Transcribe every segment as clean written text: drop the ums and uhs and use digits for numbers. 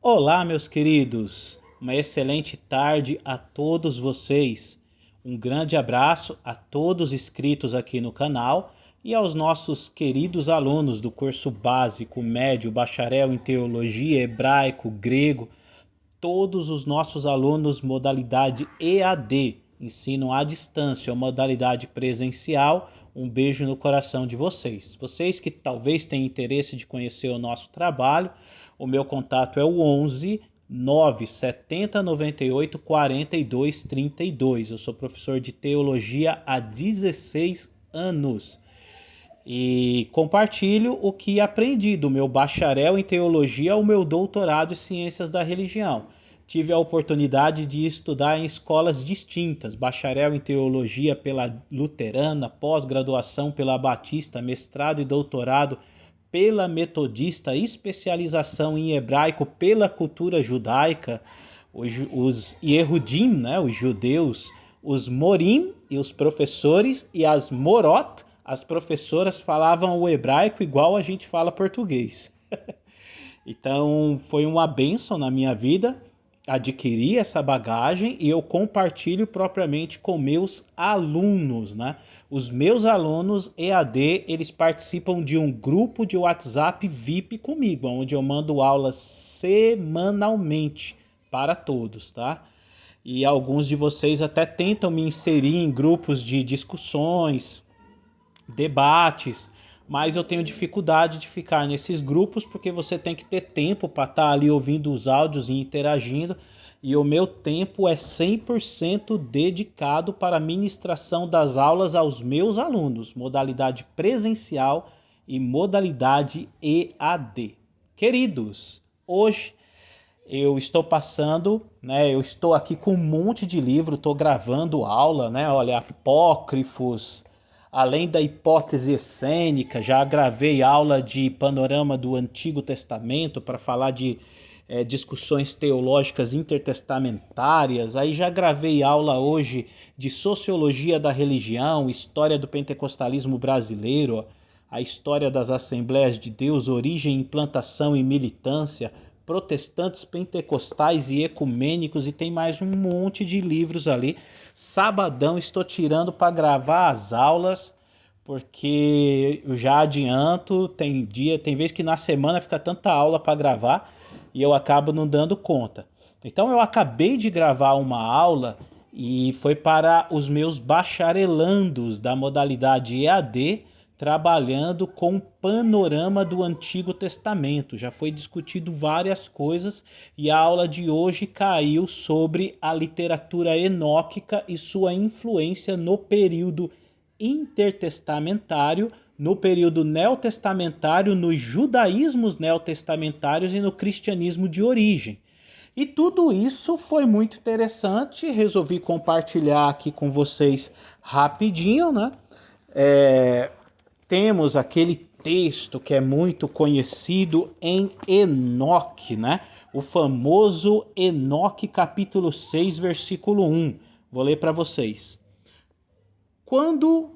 Olá, meus queridos. Uma excelente tarde a todos vocês. Um grande abraço a todos inscritos aqui no canal e aos nossos queridos alunos do curso básico, médio, bacharel em teologia, hebraico, grego, todos os nossos alunos modalidade EAD, ensino à distância ou modalidade presencial. Um beijo no coração de vocês. Vocês que talvez tenham interesse de conhecer o nosso trabalho, o meu contato é o 11 970 98 42 32. Eu sou professor de teologia há 16 anos e compartilho o que aprendi do meu bacharel em teologia ao meu doutorado em ciências da religião. Tive a oportunidade de estudar em escolas distintas, bacharel em teologia pela Luterana, pós-graduação pela Batista, mestrado e doutorado pela Metodista, especialização em hebraico pela cultura judaica, os Yehudim, né, os judeus, os Morim e os professores, e as Morot, as professoras, falavam o hebraico igual a gente fala português. Então foi uma bênção na minha vida adquirir essa bagagem e eu compartilho propriamente com meus alunos, né? Os meus alunos EAD, eles participam de um grupo de WhatsApp VIP comigo, onde eu mando aulas semanalmente para todos, tá? E alguns de vocês até tentam me inserir em grupos de discussões, debates, mas eu tenho dificuldade de ficar nesses grupos porque você tem que ter tempo para estar ali ouvindo os áudios e interagindo, e o meu tempo é 100% dedicado para a ministração das aulas aos meus alunos, modalidade presencial e modalidade EAD. Queridos, hoje eu estou passando, né, eu estou aqui com um monte de livro, estou gravando aula, né, olha, apócrifos, além da hipótese essênica, já gravei aula de panorama do Antigo Testamento para falar de discussões teológicas intertestamentárias. Aí já gravei aula hoje de sociologia da religião, história do pentecostalismo brasileiro, a história das Assembleias de Deus, origem, implantação e militância, protestantes, pentecostais e ecumênicos, e tem mais um monte de livros ali. Sabadão estou tirando para gravar as aulas, porque eu já adianto, tem vez que na semana fica tanta aula para gravar e eu acabo não dando conta. Então eu acabei de gravar uma aula e foi para os meus bacharelandos da modalidade EAD, trabalhando com o panorama do Antigo Testamento. Já foi discutido várias coisas e a aula de hoje caiu sobre a literatura enóquica e sua influência no período intertestamentário, no período neotestamentário, nos judaísmos neotestamentários e no cristianismo de origem. E tudo isso foi muito interessante, resolvi compartilhar aqui com vocês rapidinho, né? Temos aquele texto que é muito conhecido em Enoque, né? O famoso Enoque capítulo 6, versículo 1. Vou ler para vocês. Quando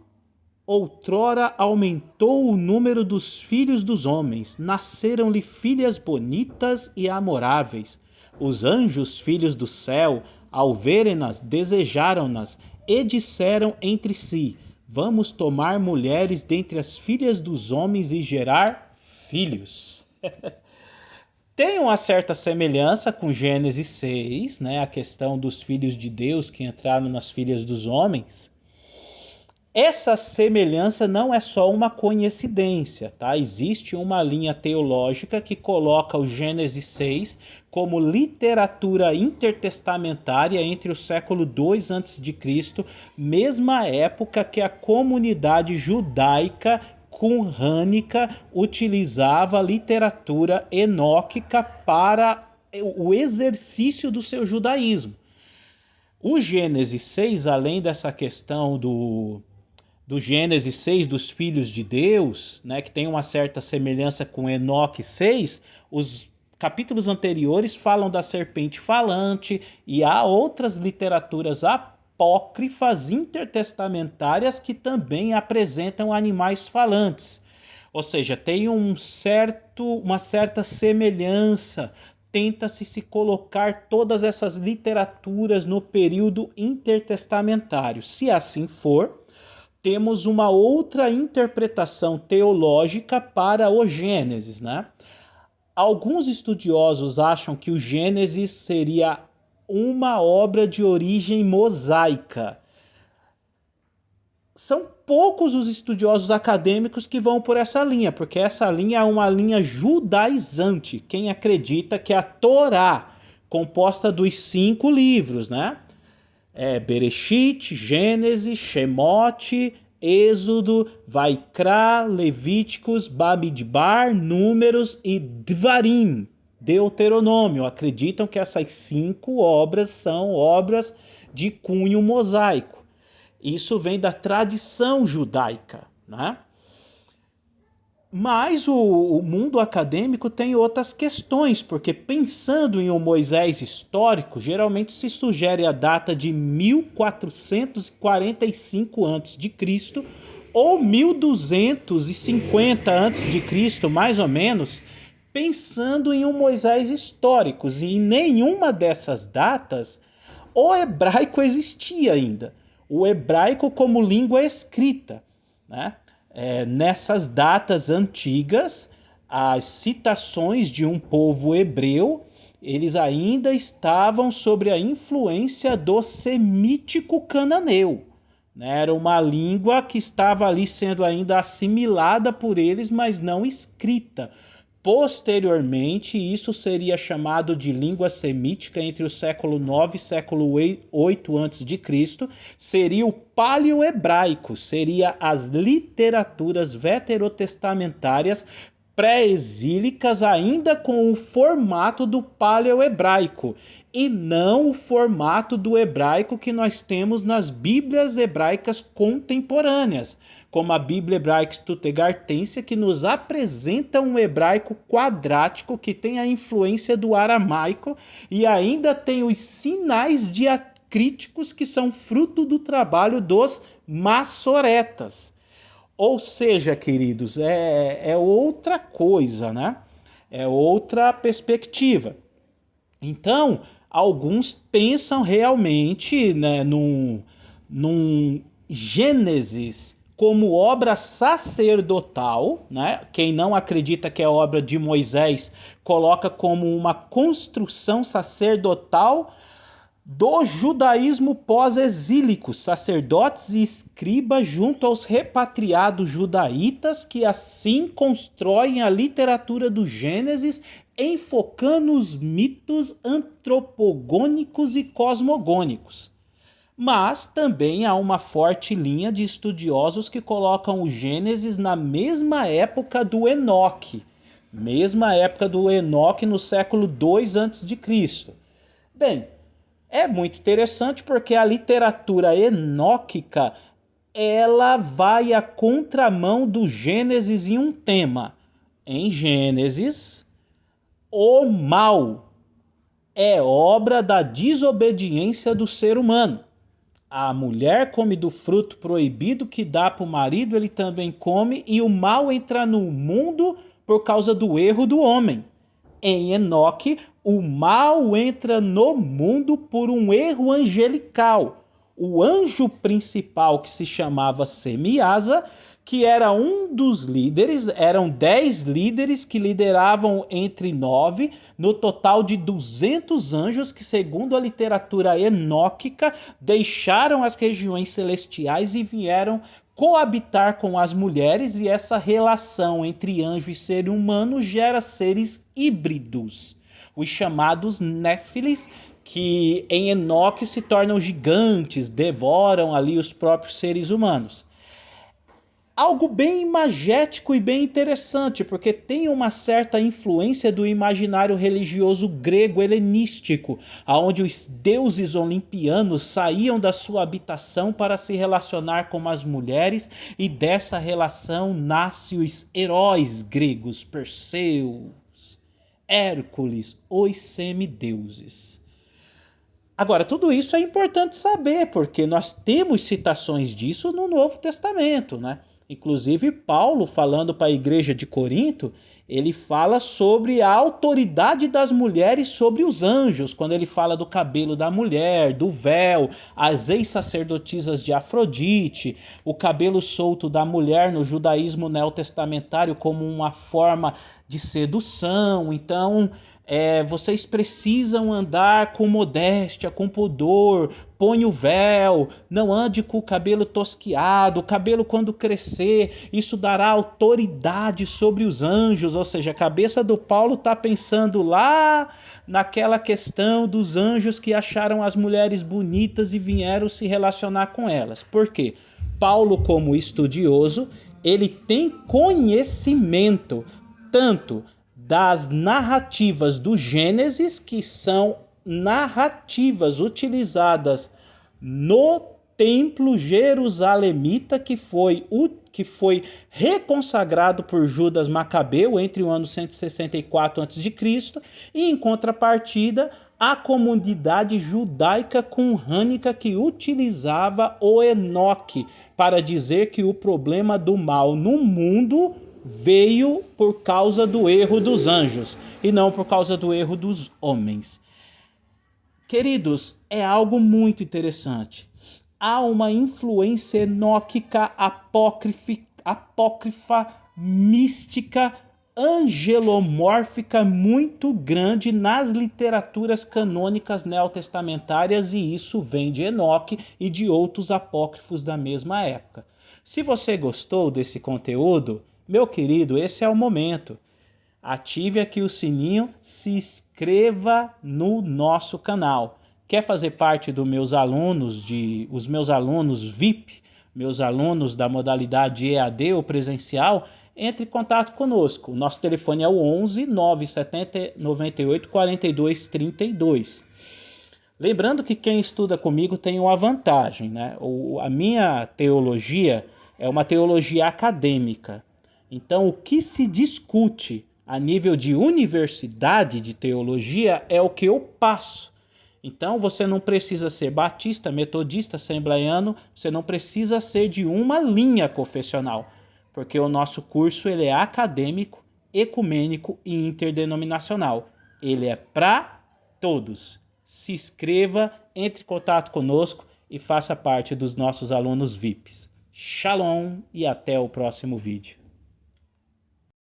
outrora aumentou o número dos filhos dos homens, nasceram-lhe filhas bonitas e amoráveis. Os anjos, filhos do céu, ao verem-nas, desejaram-nas e disseram entre si: vamos tomar mulheres dentre as filhas dos homens e gerar filhos. Tem uma certa semelhança com Gênesis 6, né? A questão dos filhos de Deus que entraram nas filhas dos homens. Essa semelhança não é só uma coincidência, tá? Existe uma linha teológica que coloca o Gênesis 6 como literatura intertestamentária entre o século 2 a.C., mesma época que a comunidade judaica qumrânica utilizava a literatura enóquica para o exercício do seu judaísmo. O Gênesis 6, além dessa questão do Gênesis 6 dos filhos de Deus, né, que tem uma certa semelhança com Enoque 6, os capítulos anteriores falam da serpente falante e há outras literaturas apócrifas intertestamentárias que também apresentam animais falantes. Ou seja, tem uma certa semelhança tenta-se se colocar todas essas literaturas no período intertestamentário. Se assim for, temos uma outra interpretação teológica para o Gênesis, né? Alguns estudiosos acham que o Gênesis seria uma obra de origem mosaica. São poucos os estudiosos acadêmicos que vão por essa linha, porque essa linha é uma linha judaizante. Quem acredita que a Torá, composta dos 5 livros, né? Bereshit, Gênesis, Shemote, Êxodo, Vaikra, Levíticos, Bamidbar, Números e Dvarim, Deuteronômio. Acreditam que essas 5 obras são obras de cunho mosaico. Isso vem da tradição judaica, né? Mas o mundo acadêmico tem outras questões, porque pensando em um Moisés histórico, geralmente se sugere a data de 1445 a.C. ou 1250 a.C., mais ou menos, pensando em um Moisés histórico. E em nenhuma dessas datas o hebraico existia ainda. O hebraico como língua escrita, né? Nessas datas antigas, as citações de um povo hebreu, eles ainda estavam sob a influência do semítico cananeu, né? Era uma língua que estava ali sendo ainda assimilada por eles, mas não escrita. Posteriormente, isso seria chamado de língua semítica entre o século IX e século VIII a.C., seria o paleo-hebraico, seria as literaturas veterotestamentárias pré-exílicas ainda com o formato do paleo-hebraico e não o formato do hebraico que nós temos nas Bíblias hebraicas contemporâneas, como a Bíblia Hebraica Stuttgartense, que nos apresenta um hebraico quadrático que tem a influência do aramaico e ainda tem os sinais diacríticos que são fruto do trabalho dos massoretas. Ou seja, queridos, é outra coisa, né? É outra perspectiva. Então, alguns pensam realmente, né, num Gênesis como obra sacerdotal, né? Quem não acredita que é obra de Moisés coloca como uma construção sacerdotal do judaísmo pós-exílico, sacerdotes e escribas junto aos repatriados judaítas que assim constroem a literatura do Gênesis, enfocando os mitos antropogônicos e cosmogônicos. Mas também há uma forte linha de estudiosos que colocam o Gênesis na mesma época do Enoque, no século II a.C. Bem, é muito interessante porque a literatura enóquica ela vai à contramão do Gênesis em um tema. Em Gênesis, o mal é obra da desobediência do ser humano. A mulher come do fruto proibido que dá para o marido, ele também come, e o mal entra no mundo por causa do erro do homem. Em Enoque, o mal entra no mundo por um erro angelical. O anjo principal, que se chamava Semiasa, que era um dos líderes, eram 10 líderes que lideravam entre 9, no total de 200 anjos que, segundo a literatura enóquica, deixaram as regiões celestiais e vieram coabitar com as mulheres, e essa relação entre anjo e ser humano gera seres híbridos, os chamados Néfilis, que em Enoque se tornam gigantes, devoram ali os próprios seres humanos. Algo bem imagético e bem interessante, porque tem uma certa influência do imaginário religioso grego helenístico, onde os deuses olimpianos saíam da sua habitação para se relacionar com as mulheres, e dessa relação nascem os heróis gregos, Perseus, Hércules, os semideuses. Agora, tudo isso é importante saber, porque nós temos citações disso no Novo Testamento, né? Inclusive, Paulo, falando para a igreja de Corinto, Ele fala sobre a autoridade das mulheres sobre os anjos, quando ele fala do cabelo da mulher, do véu, as ex-sacerdotisas de Afrodite, o cabelo solto da mulher no judaísmo neotestamentário como uma forma de sedução. Então, vocês precisam andar com modéstia, com pudor, põe o véu, não ande com o cabelo tosquiado, o cabelo quando crescer, isso dará autoridade sobre os anjos. Ou seja, a cabeça do Paulo está pensando lá naquela questão dos anjos que acharam as mulheres bonitas e vieram se relacionar com elas. Por quê? Paulo, como estudioso, ele tem conhecimento tanto das narrativas do Gênesis, que são narrativas utilizadas no templo jerusalemita, que foi reconsagrado por Judas Macabeu entre o ano 164 a.C., e em contrapartida a comunidade judaica cunhânica que utilizava o Enoque para dizer que o problema do mal no mundo veio por causa do erro dos anjos e não por causa do erro dos homens. Queridos, é algo muito interessante. Há uma influência enóquica, apócrifa, mística, angelomórfica muito grande nas literaturas canônicas neotestamentárias, e isso vem de Enoque e de outros apócrifos da mesma época. Se você gostou desse conteúdo, meu querido, esse é o momento. Ative aqui o sininho, se inscreva no nosso canal. Quer fazer parte dos meus alunos, os meus alunos VIP, meus alunos da modalidade EAD ou presencial? Entre em contato conosco. O nosso telefone é o 11 970 98 42 32. Lembrando que quem estuda comigo tem uma vantagem, né? A minha teologia é uma teologia acadêmica. Então, o que se discute a nível de universidade de teologia é o que eu passo. Então, você não precisa ser batista, metodista, assembleiano, você não precisa ser de uma linha confessional, porque o nosso curso ele é acadêmico, ecumênico e interdenominacional. Ele é para todos. Se inscreva, entre em contato conosco e faça parte dos nossos alunos VIPs. Shalom e até o próximo vídeo.